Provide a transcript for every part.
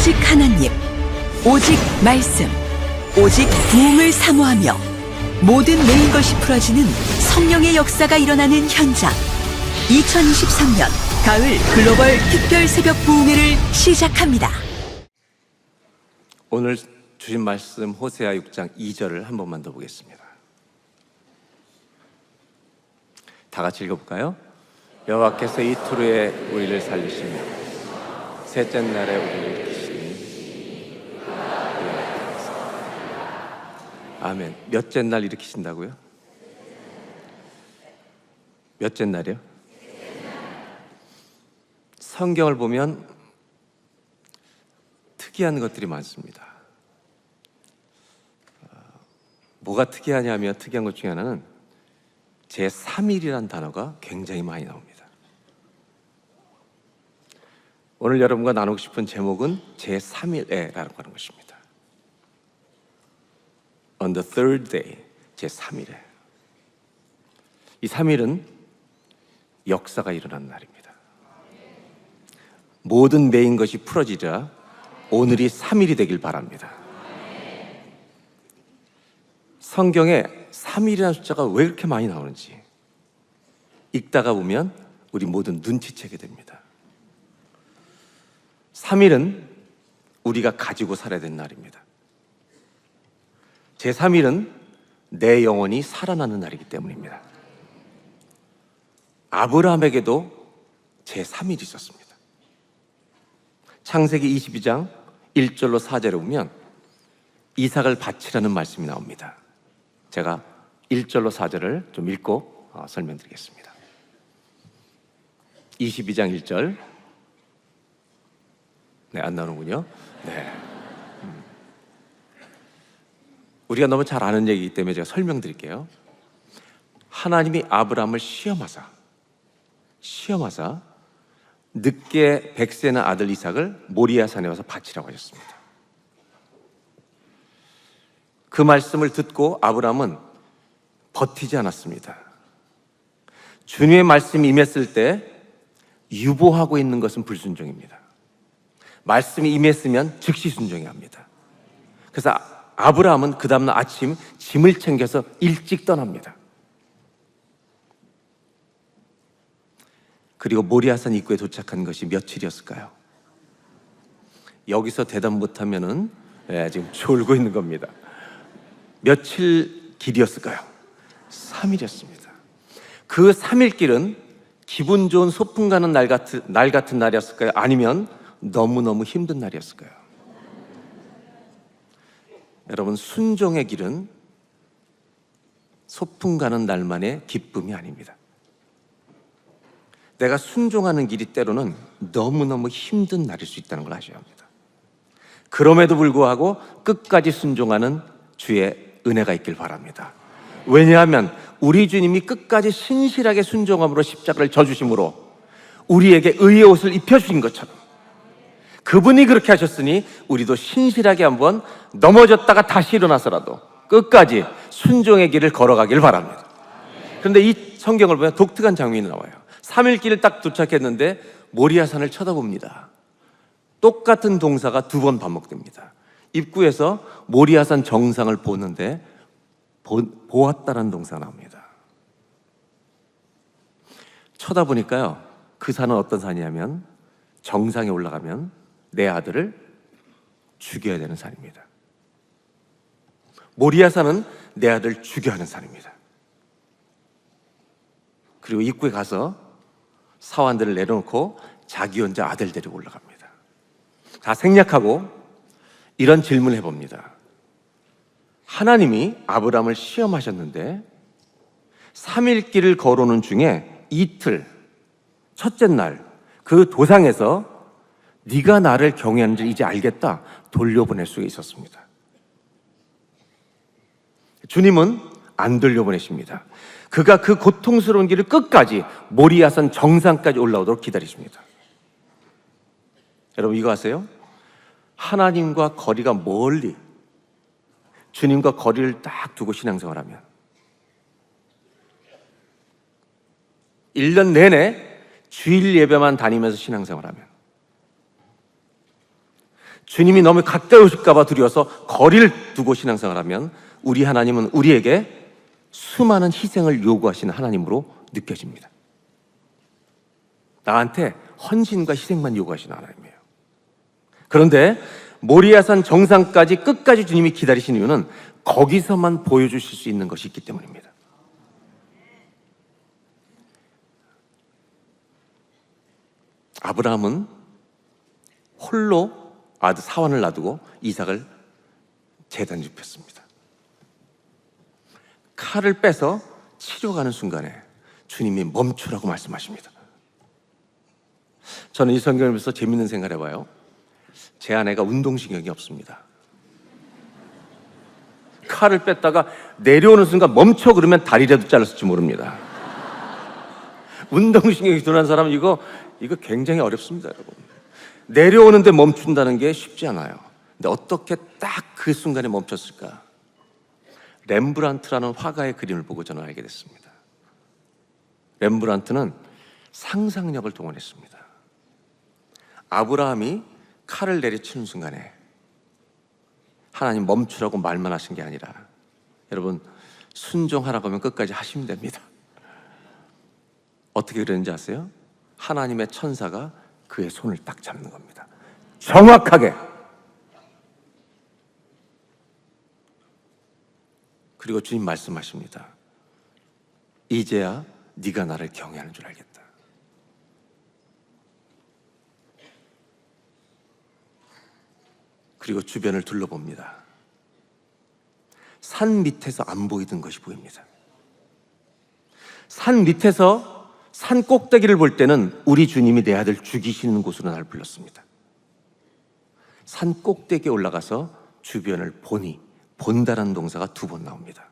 오직 하나님, 오직 말씀, 오직 부흥을 사모하며 모든 메인 것이 풀어지는 성령의 역사가 일어나는 현장. 2023년 가을 글로벌 특별 새벽 부흥회를 시작합니다. 오늘 주신 말씀 호세아 6장 2절을 한 번만 더 보겠습니다. 다 같이 읽어볼까요? 여호와께서 이틀 후에 우리를 살리시며 셋째 날에 우리를 일으키시니 아멘. 몇째 날 일으키신다고요? 몇째 날이요? 성경을 보면 특이한 것들이 많습니다. 뭐가 특이하냐면 특이한 것 중에 하나는 제3일이라는 단어가 굉장히 많이 나옵니다. 오늘 여러분과 나누고 싶은 제목은 제3일에라고 하는 것입니다. On the third day, 제3일에. 이 3일은 역사가 일어난 날입니다. 모든 메인 것이 풀어지자 오늘이 3일이 되길 바랍니다. 성경에 3일이라는 숫자가 왜 이렇게 많이 나오는지 읽다가 보면 우리 모두 눈치채게 됩니다. 3일은 우리가 가지고 살아야 되는 날입니다. 제3일은 내 영혼이 살아나는 날이기 때문입니다. 아브라함에게도 제3일이 있었습니다. 창세기 22장 1절로 4절에 보면 이삭을 바치라는 말씀이 나옵니다. 제가 1절로 4절을 좀 읽고 설명드리겠습니다. 22장 1절. 네, 안 나오는군요. 네. 우리가 너무 잘 아는 얘기이기 때문에 제가 설명드릴게요. 하나님이 아브라함을 시험하사 늦게 100세 난 아들 이삭을 모리아 산에 와서 바치라고 하셨습니다. 그 말씀을 듣고 아브라함은 버티지 않았습니다. 주님의 말씀이 임했을 때 유보하고 있는 것은 불순종입니다. 말씀이 임했으면 즉시 순종해야 합니다. 그래서 아브라함은 그 다음날 아침 짐을 챙겨서 일찍 떠납니다. 그리고 모리아산 입구에 도착한 것이 며칠이었을까요? 여기서 대답 못하면은 지금 졸고 있는 겁니다. 며칠 길이었을까요? 3일이었습니다. 그 3일 길은 기분 좋은 소풍 가는 날 같은 날이었을까요? 아니면 너무너무 힘든 날이었을까요? 여러분, 순종의 길은 소풍 가는 날만의 기쁨이 아닙니다. 내가 순종하는 길이 때로는 너무너무 힘든 날일 수 있다는 걸 아셔야 합니다. 그럼에도 불구하고 끝까지 순종하는 주의 은혜가 있길 바랍니다. 왜냐하면 우리 주님이 끝까지 신실하게 순종함으로 십자가를 져주심으로 우리에게 의의 옷을 입혀주신 것처럼 그분이 그렇게 하셨으니 우리도 신실하게 한번 넘어졌다가 다시 일어나서라도 끝까지 순종의 길을 걸어가길 바랍니다. 그런데 이 성경을 보면 독특한 장면이 나와요. 3일 길을 딱 도착했는데 모리아산을 쳐다봅니다. 똑같은 동사가 2번 반복됩니다. 입구에서 모리아산 정상을 보는데 보았다라는 동사가 나옵니다. 쳐다보니까요, 그 산은 어떤 산이냐면 정상에 올라가면 내 아들을 죽여야 되는 산입니다. 모리아산은 내 아들을 죽여야 하는 산입니다. 그리고 입구에 가서 사환들을 내려놓고 자기 혼자 아들 데리고 올라갑니다. 다 생략하고 이런 질문을 해봅니다. 하나님이 아브라함을 시험하셨는데 3일 길을 걸어오는 중에 이틀, 첫째 날 그 도상에서 네가 나를 경외하는지 이제 알겠다 돌려보낼 수가 있었습니다. 주님은 안 돌려보내십니다. 그가 그 고통스러운 길을 끝까지 모리아산 정상까지 올라오도록 기다리십니다. 여러분, 이거 아세요? 하나님과 거리가 멀리, 주님과 거리를 딱 두고 신앙생활하면 1년 내내 주일 예배만 다니면서 신앙생활하면 주님이 너무 가까이 오실까봐 두려워서 거리를 두고 신앙생활하면 우리 하나님은 우리에게 수많은 희생을 요구하시는 하나님으로 느껴집니다. 나한테 헌신과 희생만 요구하시는 하나님이에요. 그런데 모리아산 정상까지 끝까지 주님이 기다리신 이유는 거기서만 보여주실 수 있는 것이 있기 때문입니다. 아브라함은 홀로 아들 사환을 놔두고 이삭을 제단에 눕혔습니다. 칼을 빼서 치료가는 순간에 주님이 멈추라고 말씀하십니다. 저는 이 성경을 보면서 재밌는 생각을 해봐요. 제 아내가 운동신경이 없습니다. 칼을 뺐다가 내려오는 순간 멈춰 그러면 다리라도 잘랐을지 모릅니다. 운동신경이 둔한 사람은 이거 굉장히 어렵습니다, 여러분. 내려오는데 멈춘다는 게 쉽지 않아요. 근데 어떻게 딱 그 순간에 멈췄을까? 렘브란트라는 화가의 그림을 보고 저는 알게 됐습니다. 렘브란트는 상상력을 동원했습니다. 아브라함이 칼을 내리치는 순간에 하나님 멈추라고 말만 하신 게 아니라 여러분 순종하라고 하면 끝까지 하시면 됩니다. 어떻게 그랬는지 아세요? 하나님의 천사가 그의 손을 딱 잡는 겁니다. 정확하게. 그리고 주님 말씀하십니다. 이제야 네가 나를 경외하는 줄 알겠다. 그리고 주변을 둘러봅니다. 산 밑에서 안 보이던 것이 보입니다. 산 밑에서 산 꼭대기를 볼 때는 우리 주님이 내 아들 죽이시는 곳으로 나를 불렀습니다. 산 꼭대기에 올라가서 주변을 보니, 본다라는 동사가 2번 나옵니다.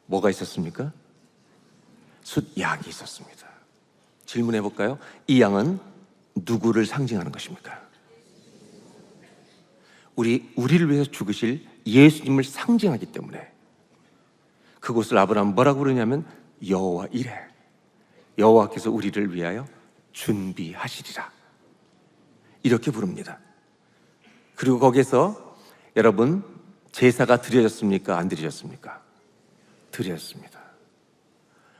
뭐가 있었습니까? 숫양이 있었습니다. 질문해 볼까요? 이 양은 누구를 상징하는 것입니까? 우리를 위해서 죽으실 예수님을 상징하기 때문에 그곳을 아브라함은 뭐라고 부르냐면 여호와 이레, 여호와께서 우리를 위하여 준비하시리라, 이렇게 부릅니다. 그리고 거기에서 여러분 제사가 드려졌습니까? 안 드려졌습니까? 드려졌습니다.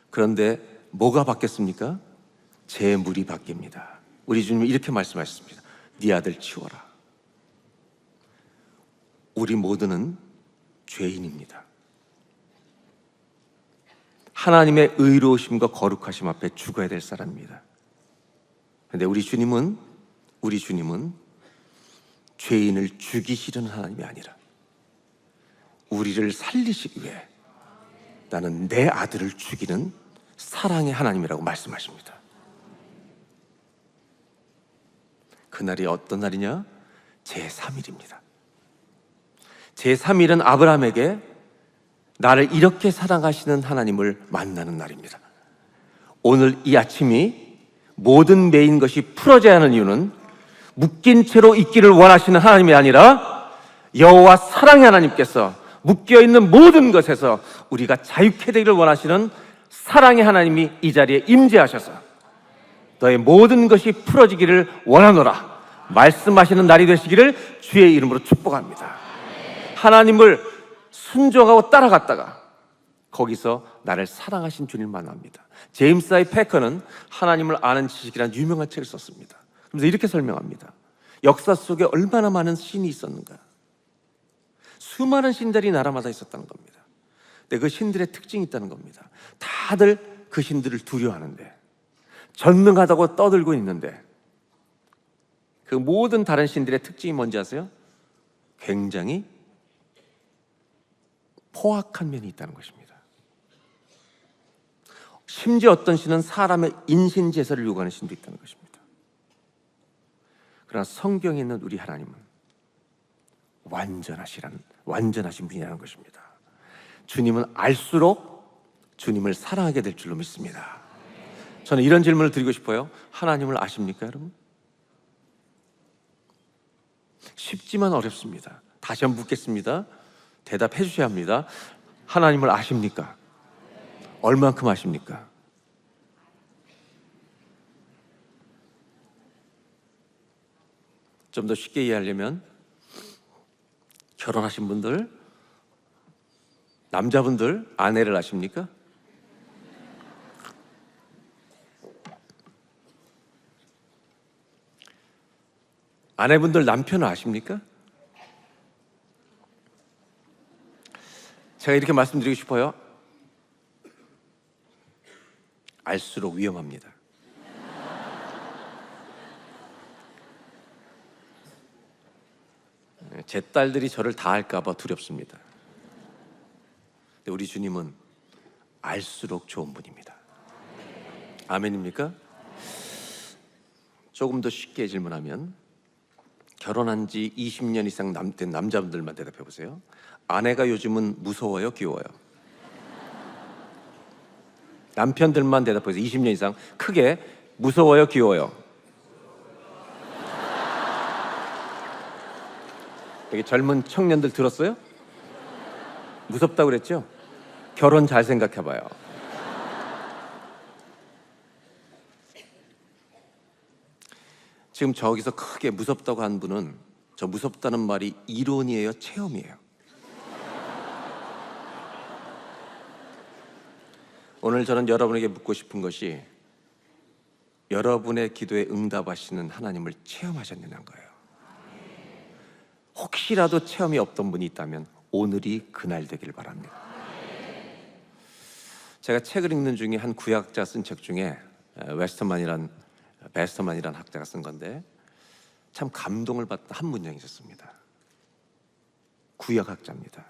그런데 뭐가 바뀌었습니까? 제물이 바뀝니다. 우리 주님이 이렇게 말씀하셨습니다. 네 아들 치워라. 우리 모두는 죄인입니다. 하나님의 의로우심과 거룩하심 앞에 죽어야 될 사람입니다. 그런데 우리 주님은 죄인을 죽이시려는 하나님이 아니라 우리를 살리시기 위해 나는 내 아들을 죽이는 사랑의 하나님이라고 말씀하십니다. 그날이 어떤 날이냐? 제3일입니다. 제3일은 아브라함에게 나를 이렇게 사랑하시는 하나님을 만나는 날입니다. 오늘 이 아침이 모든 매인 것이 풀어져야 하는 이유는 묶인 채로 있기를 원하시는 하나님이 아니라 여호와 사랑의 하나님께서 묶여있는 모든 것에서 우리가 자유케 되기를 원하시는 사랑의 하나님이 이 자리에 임재하셔서 너의 모든 것이 풀어지기를 원하노라 말씀하시는 날이 되시기를 주의 이름으로 축복합니다. 하나님을 순종하고 따라갔다가 거기서 나를 사랑하신 주님을 만납니다. 제임스 아이 패커는 하나님을 아는 지식이라는 유명한 책을 썼습니다. 그래서 이렇게 설명합니다. 역사 속에 얼마나 많은 신이 있었는가. 수많은 신들이 나라마다 있었다는 겁니다. 근데 그 신들의 특징이 있다는 겁니다. 다들 그 신들을 두려워하는데, 전능하다고 떠들고 있는데, 그 모든 다른 신들의 특징이 뭔지 아세요? 굉장히 포악한 면이 있다는 것입니다. 심지어 어떤 신은 사람의 인신 제사를 요구하는 신도 있다는 것입니다. 그러나 성경에 있는 우리 하나님은 완전하신 분이라는 것입니다. 주님은 알수록 주님을 사랑하게 될 줄로 믿습니다. 저는 이런 질문을 드리고 싶어요. 하나님을 아십니까, 여러분? 쉽지만 어렵습니다. 다시 한번 묻겠습니다. 대답해 주셔야 합니다. 하나님을 아십니까? 얼만큼 아십니까? 좀 더 쉽게 이해하려면 결혼하신 분들, 남자분들 아내를 아십니까? 아내분들 남편을 아십니까? 제가 이렇게 말씀드리고 싶어요. 알수록 위험합니다. 제 딸들이 저를 다 알까봐 두렵습니다. 근데 우리 주님은 알수록 좋은 분입니다. 아멘입니까? 조금 더 쉽게 질문하면 결혼한 지 20년 이상 된 남자분들만 대답해 보세요. 아내가 요즘은 무서워요, 귀여워요? 남편들만 대답해 보세요. 20년 이상 크게 무서워요, 귀여워요? 여기 젊은 청년들 들었어요? 무섭다고 그랬죠? 결혼 잘 생각해 봐요. 지금 저기서 크게 무섭다고 한 분은 저 무섭다는 말이 이론이에요, 체험이에요? 오늘 저는 여러분에게 묻고 싶은 것이 여러분의 기도에 응답하시는 하나님을 체험하셨느냐는 거예요. 혹시라도 체험이 없던 분이 있다면 오늘이 그날 되길 바랍니다. 제가 책을 읽는 중에 한 구약자 쓴 책 중에 베스터만이라는 학자가 쓴 건데 참 감동을 받던 한 문장이 있었습니다. 구약학자입니다.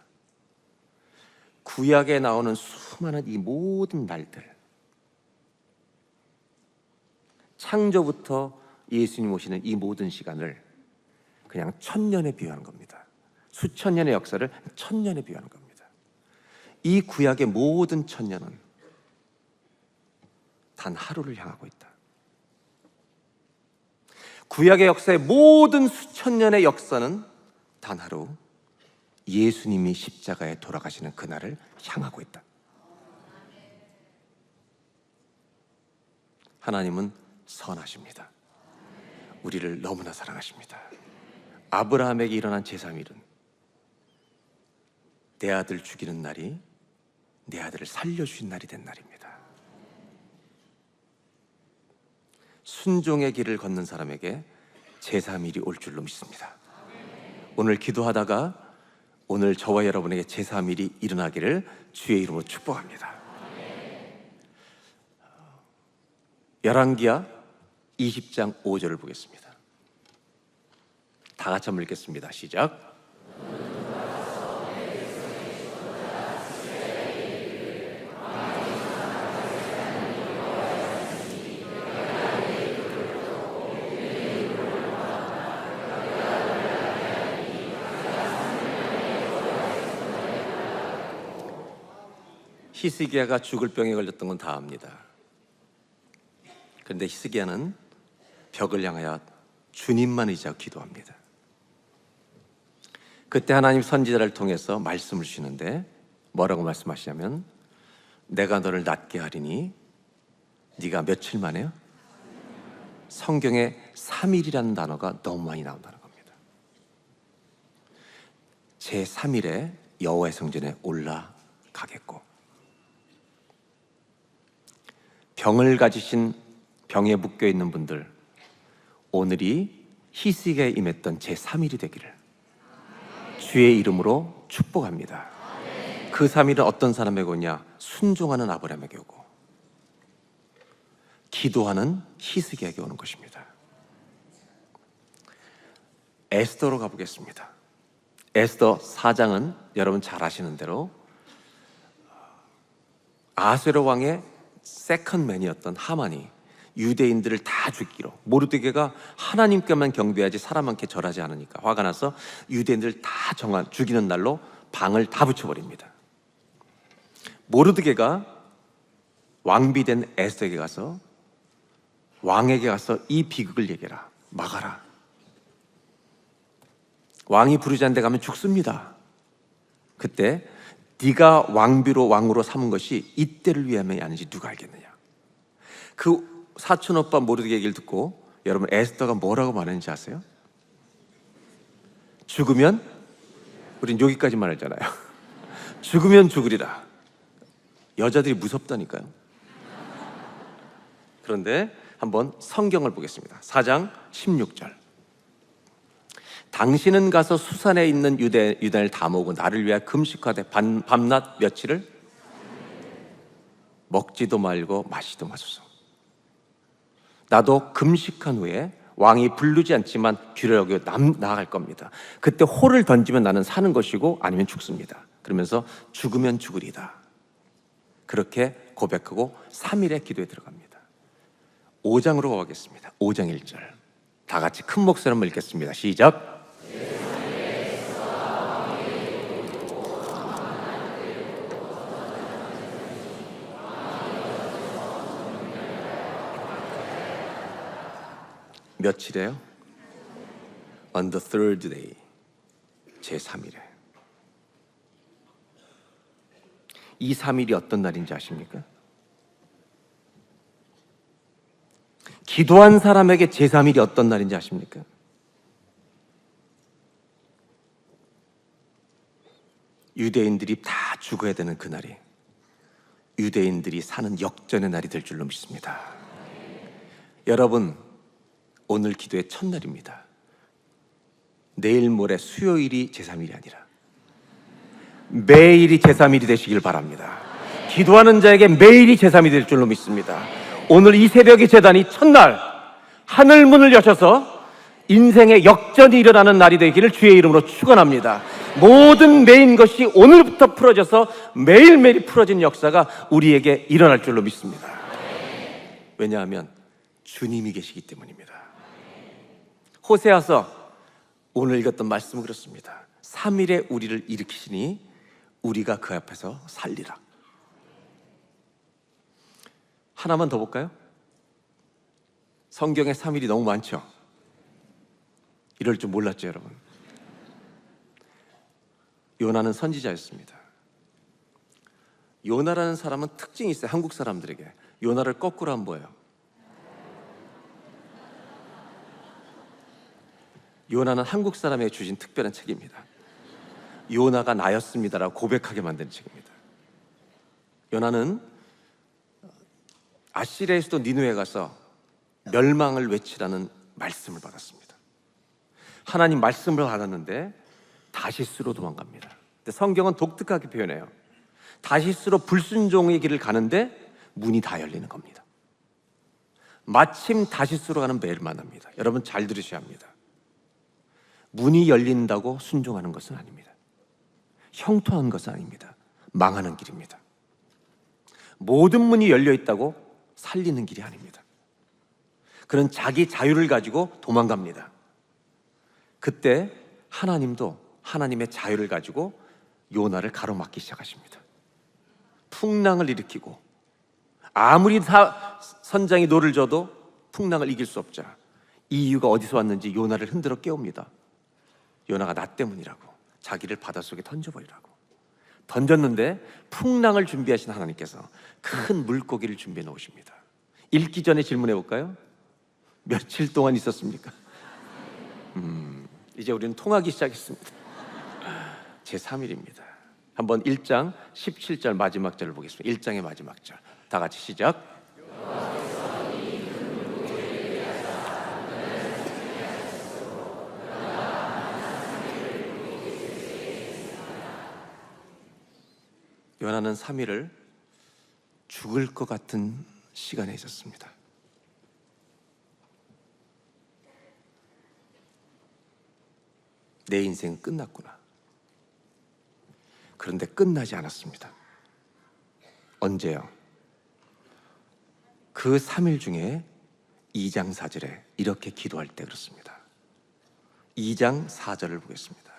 구약에 나오는 수많은 이 모든 말들, 창조부터 예수님 오시는 이 모든 시간을 그냥 1000년에 비유하는 겁니다. 수천 년의 역사를 1000년에 비유하는 겁니다. 이 구약의 모든 1000년은 단 하루를 향하고 있다. 구약의 역사의 모든 수천 년의 역사는 단 하루, 예수님이 십자가에 돌아가시는 그날을 향하고 있다. 하나님은 선하십니다. 우리를 너무나 사랑하십니다. 아브라함에게 일어난 제3일은 내 아들 죽이는 날이 내 아들을 살려주신 날이 된 날입니다. 순종의 길을 걷는 사람에게 제3일이 올 줄로 믿습니다. 오늘 기도하다가 오늘 저와 여러분에게 제3일이 일어나기를 주의 이름으로 축복합니다. 열왕기하 20장 5절을 보겠습니다. 다 같이 한번 읽겠습니다. 시작. 히스기야가 죽을 병에 걸렸던 건 다 압니다. 그런데 히스기야는 벽을 향하여 주님만 의지하고 기도합니다. 그때 하나님 선지자를 통해서 말씀을 주시는데 뭐라고 말씀하시냐면 내가 너를 낫게 하리니 네가 며칠 만에요? 성경에 3일이라는 단어가 너무 많이 나온다는 겁니다. 제3일에 여호와의 성전에 올라가겠고 병을 가지신 병에 묶여 있는 분들 오늘이 히스기야에 임했던 제3일이 되기를 주의 이름으로 축복합니다. 그 3일은 어떤 사람에게 오냐? 순종하는 아브라함에게 오고 기도하는 히스기야에게 오는 것입니다. 에스더로 가보겠습니다. 에스더 4장은 여러분 잘 아시는 대로 아수에로 왕의 세컨맨이었던 하만이 유대인들을 다 죽이기로, 모르드게가 하나님께만 경배하지 사람한테 절하지 않으니까 화가 나서 유대인들을 다 죽이는 날로 방을 다 붙여버립니다. 모르드게가 왕비된 에스더에게 가서 왕에게 가서 이 비극을 얘기해라, 막아라. 왕이 부르지 않는 데 가면 죽습니다. 그때 네가 왕으로 삼은 것이 이때를 위함이 아닌지 누가 알겠느냐. 그 사촌 오빠 모르드게 얘기를 듣고 여러분 에스더가 뭐라고 말했는지 아세요? 죽으면 우린 여기까지만 알잖아요. 죽으면 죽으리라. 여자들이 무섭다니까요. 그런데 한번 성경을 보겠습니다. 4장 16절. 당신은 가서 수산에 있는 유대인을 다 모으고 나를 위하여 금식하되 밤낮 며칠을 먹지도 말고 마시도 마소서. 나도 금식한 후에 왕이 부르지 않지만 귀를 여겨 나아갈 겁니다. 그때 호를 던지면 나는 사는 것이고 아니면 죽습니다. 그러면서 죽으면 죽으리다. 그렇게 고백하고 3일의 기도에 들어갑니다. 5장으로 가겠습니다. 5장 1절. 다 같이 큰 목소리로 한번 읽겠습니다. 시작. 며칠이에요? On the third day. 제3일에. 이 3일이 어떤 날인지 아십니까? 기도한 사람에게 제3일이 어떤 날인지 아십니까? 유대인들이 다 죽어야 되는 그날이 유대인들이 사는 역전의 날이 될 줄로 믿습니다. 여러분, 오늘 기도의 첫날입니다. 내일 모레 수요일이 제3일이 아니라 매일이 제3일이 되시길 바랍니다. 기도하는 자에게 매일이 제3일이 될 줄로 믿습니다. 오늘 이 새벽의 제단이 첫날 하늘 문을 여셔서 인생의 역전이 일어나는 날이 되기를 주의 이름으로 축원합니다. 모든 매인 것이 오늘부터 풀어져서 매일매일 풀어진 역사가 우리에게 일어날 줄로 믿습니다. 왜냐하면 주님이 계시기 때문입니다. 호세아서 오늘 읽었던 말씀은 그렇습니다. 3일에 우리를 일으키시니 우리가 그 앞에서 살리라. 하나만 더 볼까요? 성경에 3일이 너무 많죠? 이럴 줄 몰랐죠, 여러분? 요나는 선지자였습니다. 요나라는 사람은 특징이 있어요. 한국 사람들에게. 요나를 거꾸로 하면 뭐예요? 요나는 한국 사람에게 주신 특별한 책입니다. 요나가 나였습니다라고 고백하게 만드는 책입니다. 요나는 아시리아의 수도 니느웨에 가서 멸망을 외치라는 말씀을 받았습니다. 하나님 말씀을 받았는데 다시스로 도망갑니다. 근데 성경은 독특하게 표현해요. 다시스로 불순종의 길을 가는데 문이 다 열리는 겁니다. 마침 다시스로 가는 배를 만납니다. 여러분 잘 들으셔야 합니다. 문이 열린다고 순종하는 것은 아닙니다. 형통한 것은 아닙니다. 망하는 길입니다. 모든 문이 열려 있다고 살리는 길이 아닙니다. 그는 자기 자유를 가지고 도망갑니다. 그때 하나님도 하나님의 자유를 가지고 요나를 가로막기 시작하십니다. 풍랑을 일으키고 아무리 선장이 노를 져도 풍랑을 이길 수 없자 이 이유가 어디서 왔는지 요나를 흔들어 깨웁니다. 요나가 나 때문이라고, 자기를 바닷속에 던져버리라고. 던졌는데 풍랑을 준비하신 하나님께서 큰 물고기를 준비해 놓으십니다. 읽기 전에 질문해 볼까요? 며칠 동안 있었습니까? 이제 우리는 통하기 시작했습니다. 제3일입니다. 한번 1장 17절 마지막 절을 보겠습니다. 1장의 마지막 절. 다 같이 시작. 요나는 3일을 죽을 것 같은 시간에 있었습니다. 내 인생은 끝났구나. 그런데 끝나지 않았습니다. 언제요? 그 3일 중에 2장 4절에 이렇게 기도할 때 그렇습니다. 2장 4절을 보겠습니다.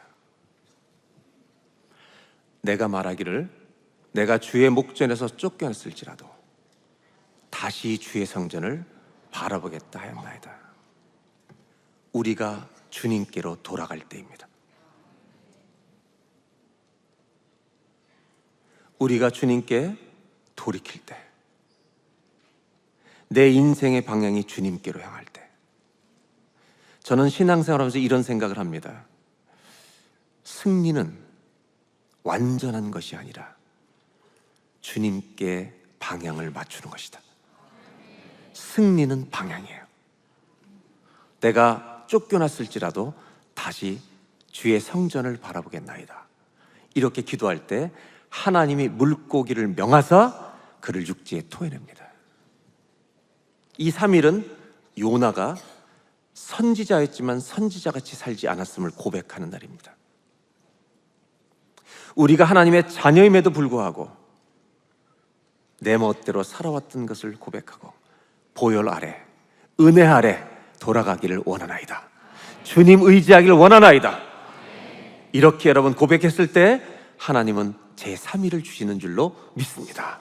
내가 말하기를 내가 주의 목전에서 쫓겨났을지라도 다시 주의 성전을 바라보겠다 하였나이다. 우리가 주님께로 돌아갈 때입니다. 우리가 주님께 돌이킬 때, 내 인생의 방향이 주님께로 향할 때, 저는 신앙생활하면서 이런 생각을 합니다. 승리는 완전한 것이 아니라 주님께 방향을 맞추는 것이다. 승리는 방향이에요. 내가 쫓겨났을지라도 다시 주의 성전을 바라보겠나이다. 이렇게 기도할 때 하나님이 물고기를 명하사 그를 육지에 토해냅니다. 이 3일은 요나가 선지자였지만 선지자같이 살지 않았음을 고백하는 날입니다. 우리가 하나님의 자녀임에도 불구하고 내 멋대로 살아왔던 것을 고백하고 보혈 아래, 은혜 아래 돌아가기를 원하나이다. 주님 의지하기를 원하나이다. 이렇게 여러분 고백했을 때 하나님은 제3일을 주시는 줄로 믿습니다.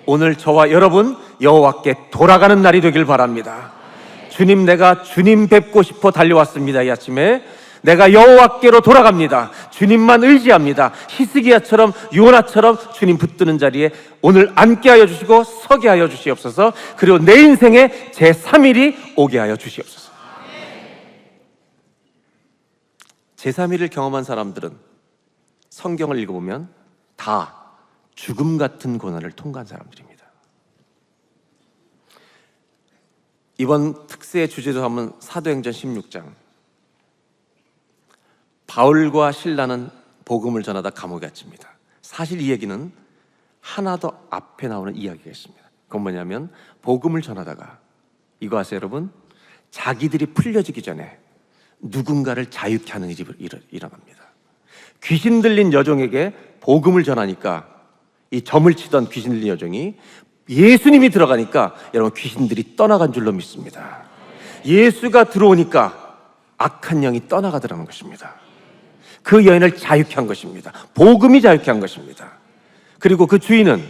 오늘 저와 여러분 여호와께 돌아가는 날이 되길 바랍니다. 주님, 내가 주님 뵙고 싶어 달려왔습니다. 이 아침에 내가 여호와께로 돌아갑니다. 주님만 의지합니다. 히스기야처럼 요나처럼 주님 붙드는 자리에 오늘 앉게 하여 주시고 서게 하여 주시옵소서. 그리고 내 인생에 제3일이 오게 하여 주시옵소서. 제3일을 경험한 사람들은 성경을 읽어보면 다 죽음 같은 고난을 통과한 사람들입니다. 이번 특세의 주제도 한번 사도행전 16장. 바울과 실라는 복음을 전하다 감옥에 갇힙니다. 사실 이 얘기는 하나 더 앞에 나오는 이야기가 있습니다. 그건 뭐냐면 복음을 전하다가 이거 아세요 여러분? 자기들이 풀려지기 전에 누군가를 자유케 하는 일이 일어납니다. 귀신 들린 여종에게 복음을 전하니까 이 점을 치던 귀신 들린 여종이 예수님이 들어가니까 여러분 귀신들이 떠나간 줄로 믿습니다. 예수가 들어오니까 악한 영이 떠나가더라는 것입니다. 그 여인을 자유케 한 것입니다. 복음이 자유케 한 것입니다. 그리고 그 주인은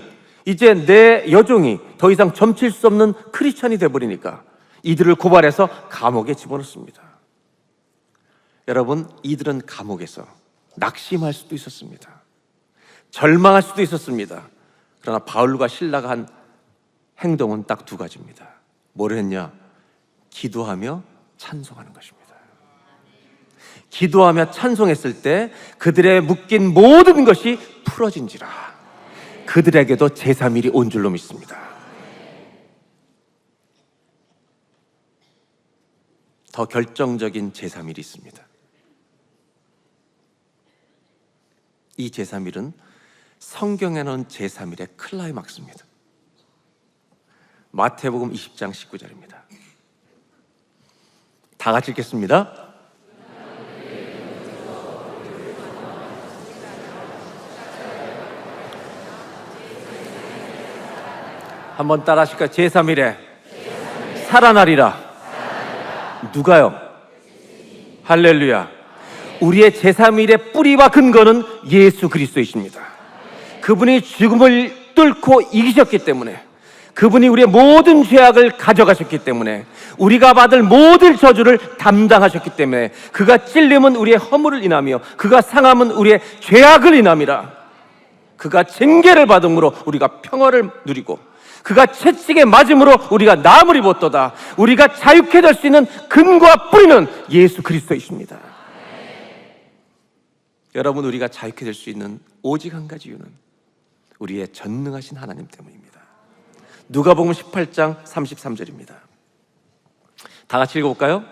이제 내 여종이 더 이상 점칠 수 없는 크리스천이 돼버리니까 이들을 고발해서 감옥에 집어넣습니다. 여러분, 이들은 감옥에서 낙심할 수도 있었습니다. 절망할 수도 있었습니다. 그러나 바울과 실라가 한 행동은 딱 두 가지입니다. 뭐를 했냐? 기도하며 찬송하는 것입니다. 기도하며 찬송했을 때 그들의 묶인 모든 것이 풀어진지라. 그들에게도 제3일이 온 줄로 믿습니다. 더 결정적인 제3일이 있습니다. 이 제3일은 성경에 나온 제3일의 클라이막스입니다. 마태복음 20장 19절입니다. 다 같이 읽겠습니다. 한번 따라 하실까요? 제3일에 살아나리라. 누가요? 할렐루야. 우리의 제3일의 뿌리와 근거는 예수 그리스도이십니다. 그분이 죽음을 뚫고 이기셨기 때문에, 그분이 우리의 모든 죄악을 가져가셨기 때문에, 우리가 받을 모든 저주를 담당하셨기 때문에, 그가 찔림은 우리의 허물을 인하며 그가 상함은 우리의 죄악을 인함이라. 그가 징계를 받음으로 우리가 평화를 누리고 그가 채찍에 맞음으로 우리가 나음을 입었도다. 우리가 자유케 될 수 있는 근거와 뿌리는 예수 그리스도이십니다. 여러분, 우리가 자유케 될 수 있는 오직 한 가지 이유는 우리의 전능하신 하나님 때문입니다. 누가복음 18장 33절입니다. 다 같이 읽어볼까요?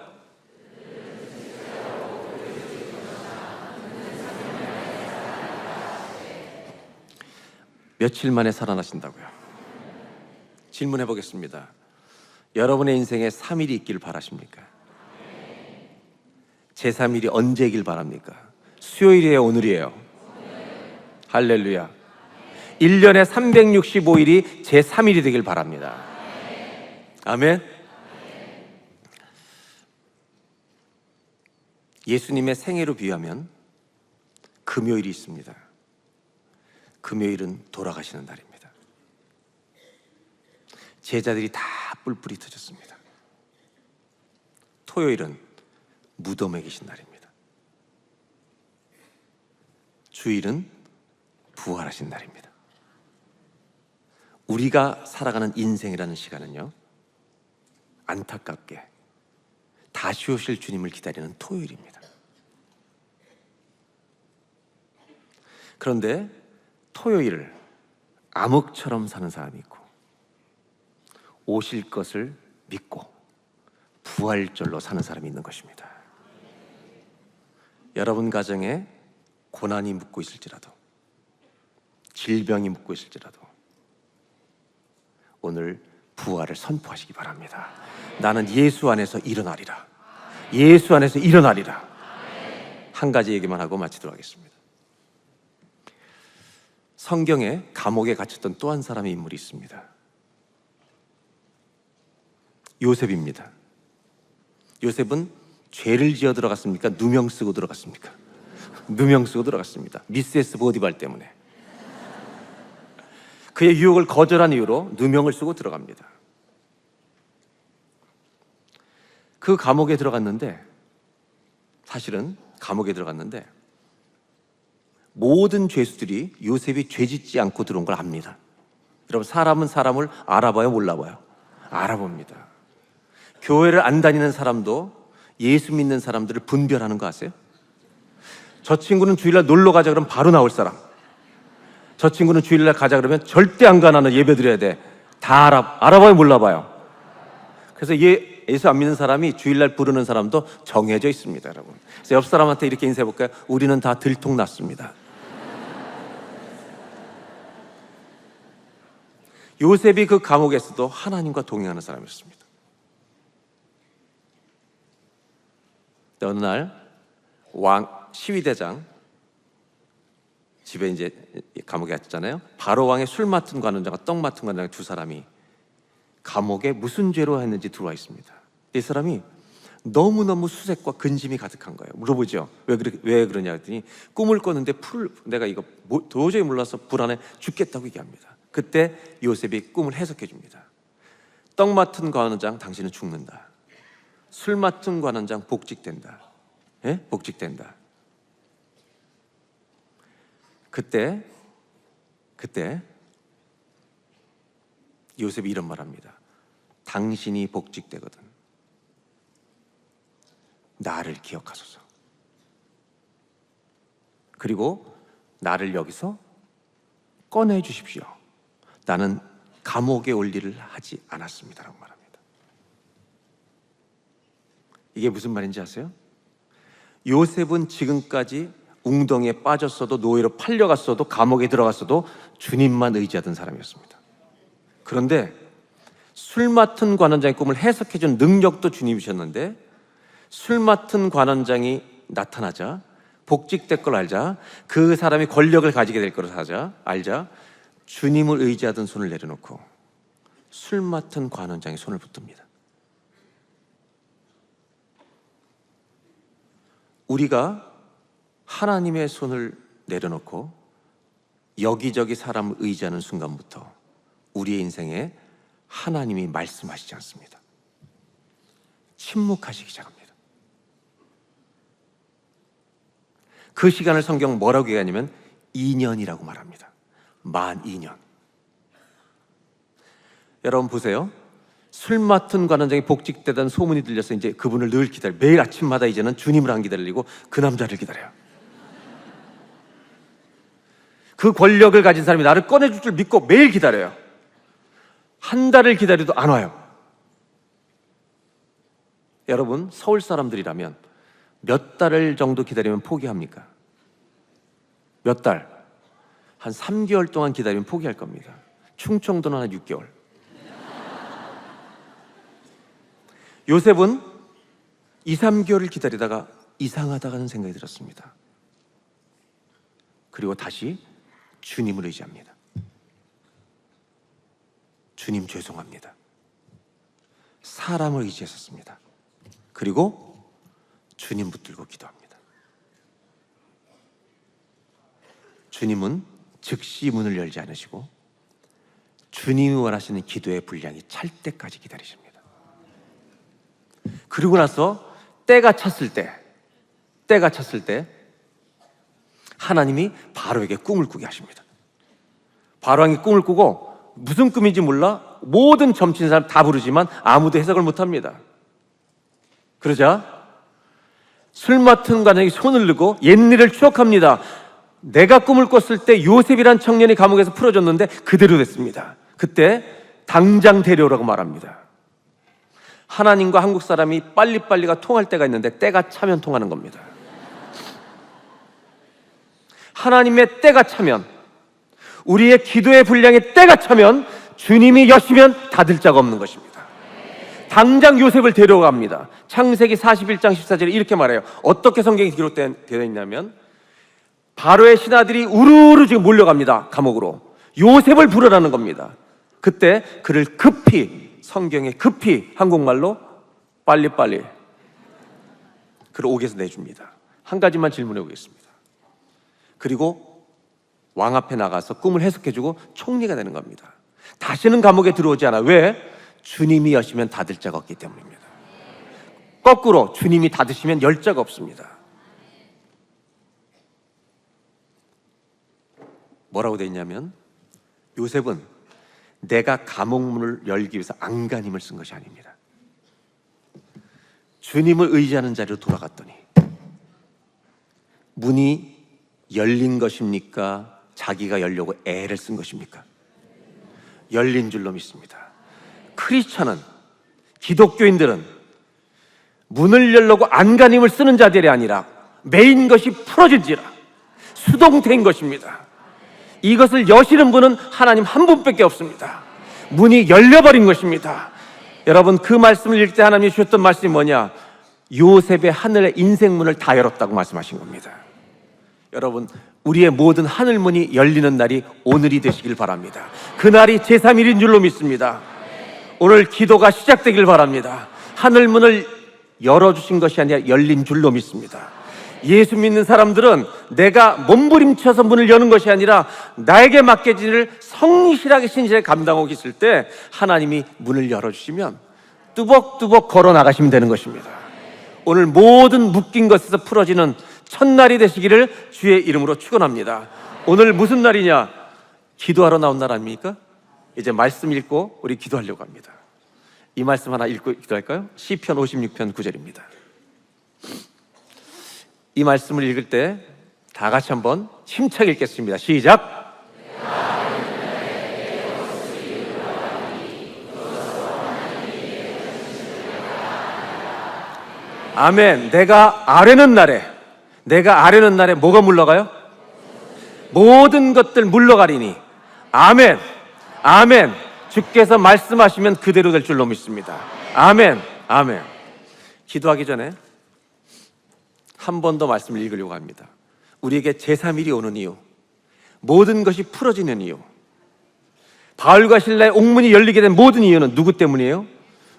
며칠 만에 살아나신다고요? 질문해 보겠습니다. 여러분의 인생에 3일이 있길 바라십니까? 제3일이 언제이길 바랍니까? 수요일이에요? 오늘이에요? 할렐루야. 1년에 365일이 제3일이 되길 바랍니다. 아멘. 예수님의 생애로 비유하면 금요일이 있습니다. 금요일은 돌아가시는 날입니다. 제자들이 다 뿔뿔이 터졌습니다. 토요일은 무덤에 계신 날입니다. 주일은 부활하신 날입니다. 우리가 살아가는 인생이라는 시간은요, 안타깝게 다시 오실 주님을 기다리는 토요일입니다. 그런데 토요일을 암흑처럼 사는 사람이 있고, 오실 것을 믿고 부활절로 사는 사람이 있는 것입니다. 여러분 가정에 고난이 묻고 있을지라도, 질병이 묻고 있을지라도 오늘 부활을 선포하시기 바랍니다. 나는 예수 안에서 일어나리라. 예수 안에서 일어나리라. 한 가지 얘기만 하고 마치도록 하겠습니다. 성경에 감옥에 갇혔던 또 한 사람의 인물이 있습니다. 요셉입니다. 요셉은 죄를 지어 들어갔습니까? 누명 쓰고 들어갔습니까? 누명 쓰고 들어갔습니다. 미세스 보디발 때문에. 그의 유혹을 거절한 이유로 누명을 쓰고 들어갑니다. 그 감옥에 들어갔는데, 사실은 감옥에 들어갔는데 모든 죄수들이 요셉이 죄 짓지 않고 들어온 걸 압니다. 여러분, 사람은 사람을 알아봐요, 몰라봐요? 알아봅니다. 교회를 안 다니는 사람도 예수 믿는 사람들을 분별하는 거 아세요? 저 친구는 주일날 놀러 가자 그러면 바로 나올 사람, 저 친구는 주일날 가자 그러면 절대 안 가, 나는 예배 드려야 돼, 다 알아봐요, 몰라봐요? 그래서 예수 안 믿는 사람이 주일날 부르는 사람도 정해져 있습니다, 여러분. 그래서 옆 사람한테 이렇게 인사해 볼까요? 우리는 다 들통났습니다. 요셉이 그 감옥에서도 하나님과 동행하는 사람이었습니다. 어느 날 시위대장 집에 이제 감옥에 갇혔잖아요. 바로 왕의 술 맡은 관원장과 떡 맡은 관원장 두 사람이 감옥에 무슨 죄로 했는지 들어와 있습니다. 이 사람이 너무너무 수색과 근심이 가득한 거예요. 물어보죠. 왜 그러냐 했더니 꿈을 꿨는데 내가 이거 도저히 몰라서 불안해 죽겠다고 얘기합니다. 그때 요셉이 꿈을 해석해 줍니다. 떡 맡은 관원장, 당신은 죽는다. 술 맡은 관원장, 복직된다. 예? 복직된다. 그때 요셉이 이런 말합니다. 당신이 복직되거든 나를 기억하소서. 그리고 나를 여기서 꺼내 주십시오. 나는 감옥에 올 일을 하지 않았습니다 라고 말합니다. 이게 무슨 말인지 아세요? 요셉은 지금까지 웅덩이에 빠졌어도, 노예로 팔려갔어도, 감옥에 들어갔어도 주님만 의지하던 사람이었습니다. 그런데 술 맡은 관원장의 꿈을 해석해준 능력도 주님이셨는데, 술 맡은 관원장이 나타나자, 복직될 걸 알자, 그 사람이 권력을 가지게 될 걸 알자 주님을 의지하던 손을 내려놓고 술 맡은 관원장이 손을 붙듭니다. 우리가 하나님의 손을 내려놓고 여기저기 사람을 의지하는 순간부터 우리의 인생에 하나님이 말씀하시지 않습니다. 침묵하시기 시작합니다. 그 시간을 성경 뭐라고 얘기하냐면 2년이라고 말합니다. 만 2년. 여러분 보세요. 술 맡은 관원장이 복직되던 소문이 들려서 이제 그분을 늘 기다려. 매일 아침마다 이제는 주님을 안 기다리고 그 남자를 기다려요. 그 권력을 가진 사람이 나를 꺼내줄 줄 믿고 매일 기다려요. 한 달을 기다려도 안 와요. 여러분, 서울 사람들이라면 몇 달을 정도 기다리면 포기합니까? 몇 달? 한 3개월 동안 기다리면 포기할 겁니다. 충청도는 한 6개월. 요셉은 2, 3개월을 기다리다가 이상하다는 생각이 들었습니다. 그리고 다시 주님을 의지합니다. 주님 죄송합니다. 사람을 의지했었습니다. 그리고 주님 붙들고 기도합니다. 주님은 즉시 문을 열지 않으시고 주님이 원하시는 기도의 분량이 찰 때까지 기다리십니다. 그리고 나서 때가 찼을 때 하나님이 바로에게 꿈을 꾸게 하십니다. 바로왕이 꿈을 꾸고 무슨 꿈인지 몰라 모든 점치는 사람 다 부르지만 아무도 해석을 못합니다. 그러자 술 맡은 관원이 손을 들고 옛일을 추억합니다. 내가 꿈을 꿨을 때 요셉이란 청년이 감옥에서 풀어졌는데 그대로 됐습니다. 그때 당장 데려오라고 말합니다. 하나님과 한국 사람이 빨리빨리가 통할 때가 있는데 때가 차면 통하는 겁니다. 하나님의 때가 차면, 우리의 기도의 분량의 때가 차면 주님이 여시면 닫을 자가 없는 것입니다. 당장 요셉을 데려갑니다. 창세기 41장 14절에 이렇게 말해요. 어떻게 성경이 기록되어 있냐면, 바로의 신하들이 우르르 지금 몰려갑니다. 감옥으로. 요셉을 부르라는 겁니다. 그때 그를 급히, 성경에 급히 한국말로 빨리빨리 그를 옥에서 내줍니다. 한 가지만 질문해 보겠습니다. 그리고 왕 앞에 나가서 꿈을 해석해주고 총리가 되는 겁니다. 다시는 감옥에 들어오지 않아. 왜? 주님이 여시면 닫을 자가 없기 때문입니다. 거꾸로 주님이 닫으시면 열 자가 없습니다. 뭐라고 되어 있냐면, 요셉은 내가 감옥문을 열기 위해서 안간힘을 쓴 것이 아닙니다. 주님을 의지하는 자리로 돌아갔더니 문이 열린 것입니까? 자기가 열려고 애를 쓴 것입니까? 열린 줄로 믿습니다. 크리스찬은, 기독교인들은 문을 열려고 안간힘을 쓰는 자들이 아니라 메인 것이 풀어질지라 수동태인 것입니다. 이것을 여시는 분은 하나님 한 분밖에 없습니다. 문이 열려버린 것입니다. 여러분, 그 말씀을 읽을 때 하나님이 주셨던 말씀이 뭐냐? 요셉의 하늘의 인생문을 다 열었다고 말씀하신 겁니다. 여러분, 우리의 모든 하늘문이 열리는 날이 오늘이 되시길 바랍니다. 그날이 제3일인 줄로 믿습니다. 오늘 기도가 시작되길 바랍니다. 하늘문을 열어주신 것이 아니라 열린 줄로 믿습니다. 예수 믿는 사람들은 내가 몸부림쳐서 문을 여는 것이 아니라 나에게 맡겨진 일을 성실하게 신실하게 감당하고 있을 때 하나님이 문을 열어주시면 뚜벅뚜벅 걸어 나가시면 되는 것입니다. 오늘 모든 묶인 것에서 풀어지는 첫날이 되시기를 주의 이름으로 축원합니다. 오늘 무슨 날이냐? 기도하러 나온 날 아닙니까? 이제 말씀 읽고 우리 기도하려고 합니다. 이 말씀 하나 읽고 기도할까요? 시편 56편 9절입니다. 이 말씀을 읽을 때 다 같이 한번 힘차게 읽겠습니다. 시작! 아멘. 내가 아뢰는 날에 뭐가 물러가요? 모든 것들 물러가리니. 아멘. 아멘. 주께서 말씀하시면 그대로 될 줄로 믿습니다. 아멘. 아멘. 기도하기 전에 한 번 더 말씀을 읽으려고 합니다. 우리에게 제3일이 오는 이유, 모든 것이 풀어지는 이유, 바울과 실라의 옥문이 열리게 된 모든 이유는 누구 때문이에요?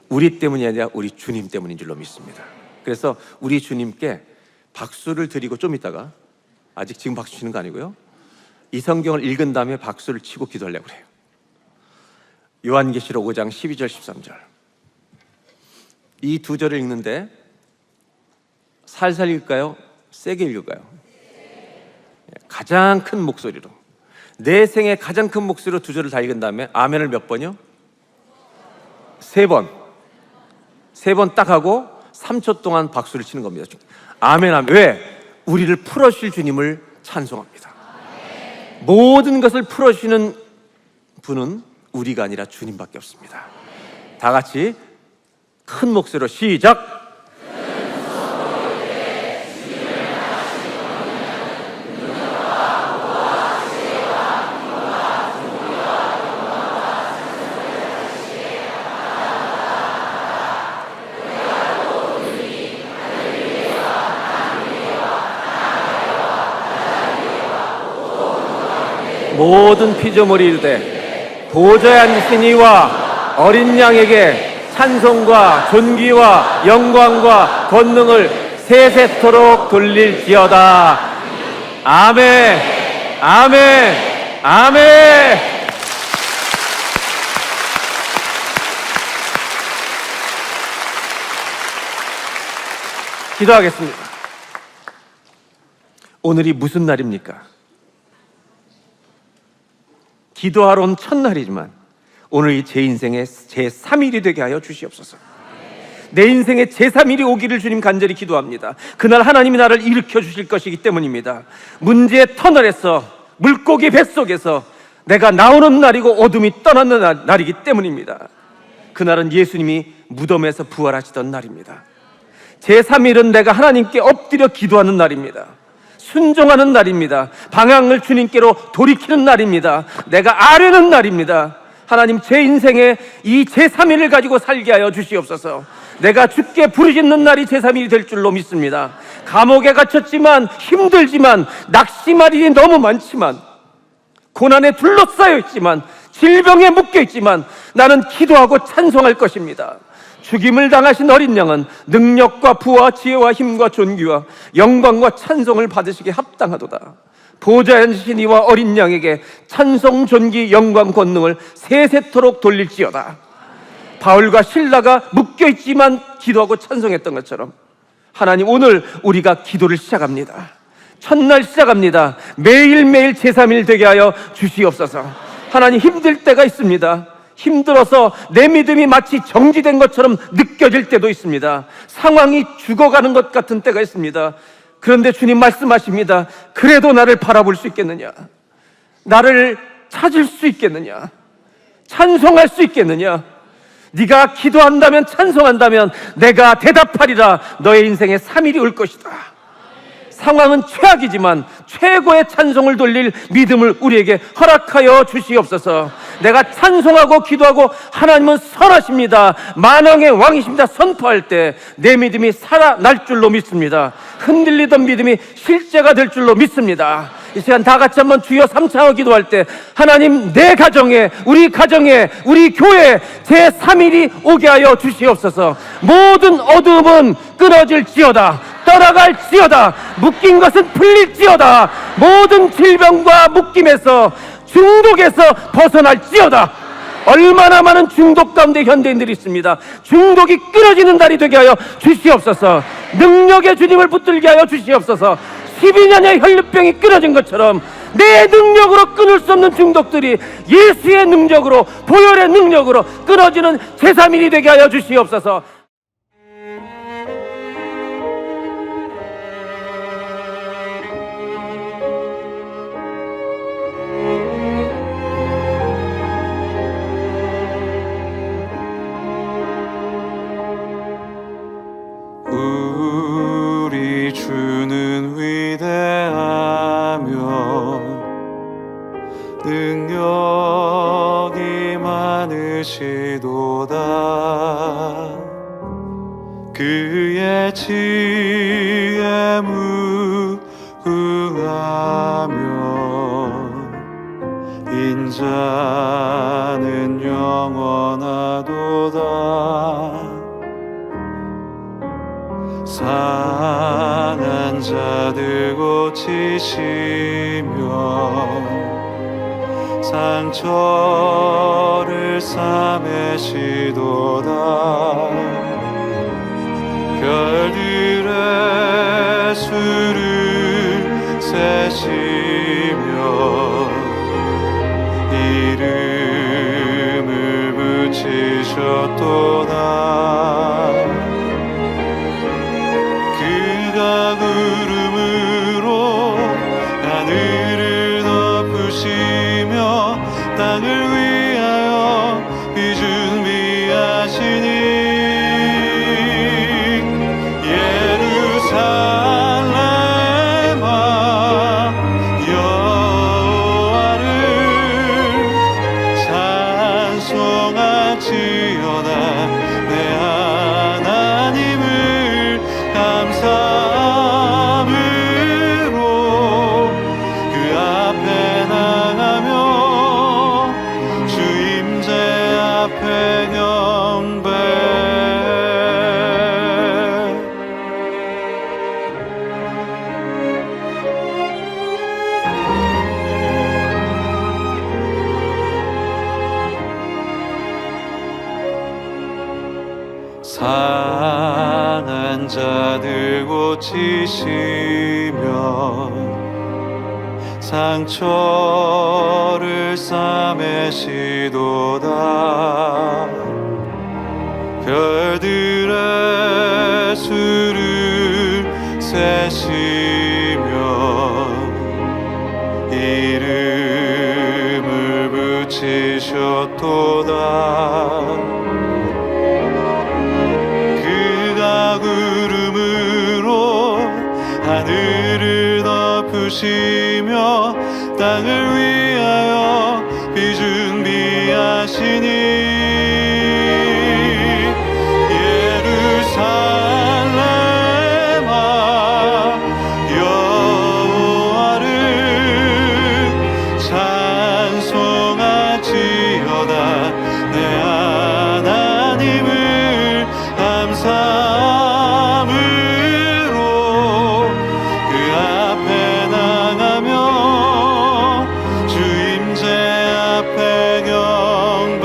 우리 때문이 아니라 우리 주님 때문인 줄로 믿습니다. 그래서 우리 주님께 박수를 드리고 좀 이따가, 아직 지금 박수 치는 거 아니고요, 이 성경을 읽은 다음에 박수를 치고 기도하려고 해요. 요한계시록 5장 12절 13절, 이 두 절을 읽는데 살살 읽을까요? 세게 읽을까요? 가장 큰 목소리로, 내 생에 가장 큰 목소리로 두 절을 다 읽은 다음에 아멘을 몇 번이요? 세 번 딱 하고 3초 동안 박수를 치는 겁니다. 아멘, 아멘. 왜? 우리를 풀어주실 주님을 찬송합니다. 모든 것을 풀어주시는 분은 우리가 아니라 주님밖에 없습니다. 다 같이 큰 목소리로 시작! 모든 피조물이 이르되 보좌에 앉으신 이와 어린 양에게 찬송과 존귀와 영광과 권능을 세세토록 돌릴지어다. 아멘. 아멘. 아멘. 기도하겠습니다. 오늘이 무슨 날입니까? 기도하러 온 첫날이지만 오늘이 제 인생의 제3일이 되게 하여 주시옵소서. 내 인생의 제3일이 오기를 주님 간절히 기도합니다. 그날 하나님이 나를 일으켜 주실 것이기 때문입니다. 문제의 터널에서, 물고기 뱃속에서 내가 나오는 날이고 어둠이 떠나는 날이기 때문입니다. 그날은 예수님이 무덤에서 부활하시던 날입니다. 제3일은 내가 하나님께 엎드려 기도하는 날입니다. 순종하는 날입니다. 방향을 주님께로 돌이키는 날입니다. 내가 아뢰는 날입니다. 하나님, 제 인생에 이 제3일을 가지고 살게 하여 주시옵소서. 내가 주께 부르짖는 날이 제3일이 될 줄로 믿습니다. 감옥에 갇혔지만, 힘들지만, 낙심할 일이 너무 많지만, 고난에 둘러싸여 있지만, 질병에 묶여 있지만 나는 기도하고 찬송할 것입니다. 죽임을 당하신 어린 양은 능력과 부와 지혜와 힘과 존귀와 영광과 찬송을 받으시기에 합당하도다. 보좌에 앉으신 이와 어린 양에게 찬송, 존귀, 영광, 권능을 세세토록 돌릴지어다. 바울과 실라가 묶여있지만 기도하고 찬송했던 것처럼 하나님, 오늘 우리가 기도를 시작합니다. 첫날 시작합니다. 매일매일 제3일 되게 하여 주시옵소서. 하나님, 힘들 때가 있습니다. 힘들어서 내 믿음이 마치 정지된 것처럼 느껴질 때도 있습니다. 상황이 죽어가는 것 같은 때가 있습니다. 그런데 주님 말씀하십니다. 그래도 나를 바라볼 수 있겠느냐? 나를 찾을 수 있겠느냐? 찬송할 수 있겠느냐? 네가 기도한다면, 찬송한다면 내가 대답하리라. 너의 인생에 3일이 올 것이다. 상황은 최악이지만 최고의 찬송을 돌릴 믿음을 우리에게 허락하여 주시옵소서. 내가 찬송하고 기도하고 하나님은 선하십니다, 만왕의 왕이십니다 선포할 때 내 믿음이 살아날 줄로 믿습니다. 흔들리던 믿음이 실제가 될 줄로 믿습니다. 이 시간 다 같이 한번 주여 삼창하고 기도할 때, 하나님, 내 가정에, 우리 가정에, 우리 교회에 제3일이 오게 하여 주시옵소서. 모든 어둠은 끊어질지어다. 떠나갈지어다. 묶인 것은 풀릴지어다. 모든 질병과 묶임에서, 중독에서 벗어날지어다. 얼마나 많은 중독 가운데 현대인들이 있습니다. 중독이 끊어지는 날이 되게 하여 주시옵소서. 능력의 주님을 붙들게 하여 주시옵소서. 12년의 혈류병이 끊어진 것처럼 내 능력으로 끊을 수 없는 중독들이 예수의 능력으로, 보혈의 능력으로 끊어지는 제3일이 되게 하여 주시옵소서. 우리 주는 위대하며 능력이 많으시도다. 그의 지혜 무궁하며 인자는 영원하도다. 상한 자들 고치시며 상처를 싸매시도다. 별들의 수를 세시며 이름을 붙이셨도다. 그가 구름으로 하늘을 덮으시며 땅을 위하여 비 준비하시니 예루살렘아 여호와를 찬송할지어다. 내 하나님을 감사함으로 그 앞에 나가며 주 임재 앞에 경배. 상한 자들 고치시며 상처를 싸매시도다. 별들의 이름을 붙이셨도다. 그가 구름으로 하늘을 덮으시며 땅을 위하여 비 준비하시니 예루살렘아 여호와를 찬송할지어다. 내 하나님을 감사함으로 그 앞에 나가며 주 임재 앞에 경배.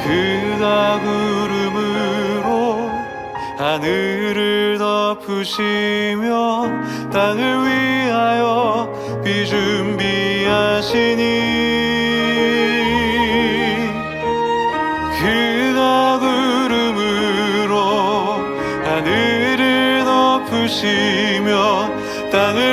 그가 구름으로 하늘을 덮으시며 땅을 위하여 비 준비하시니 그가 구름으로 하늘을 덮으시며 땅을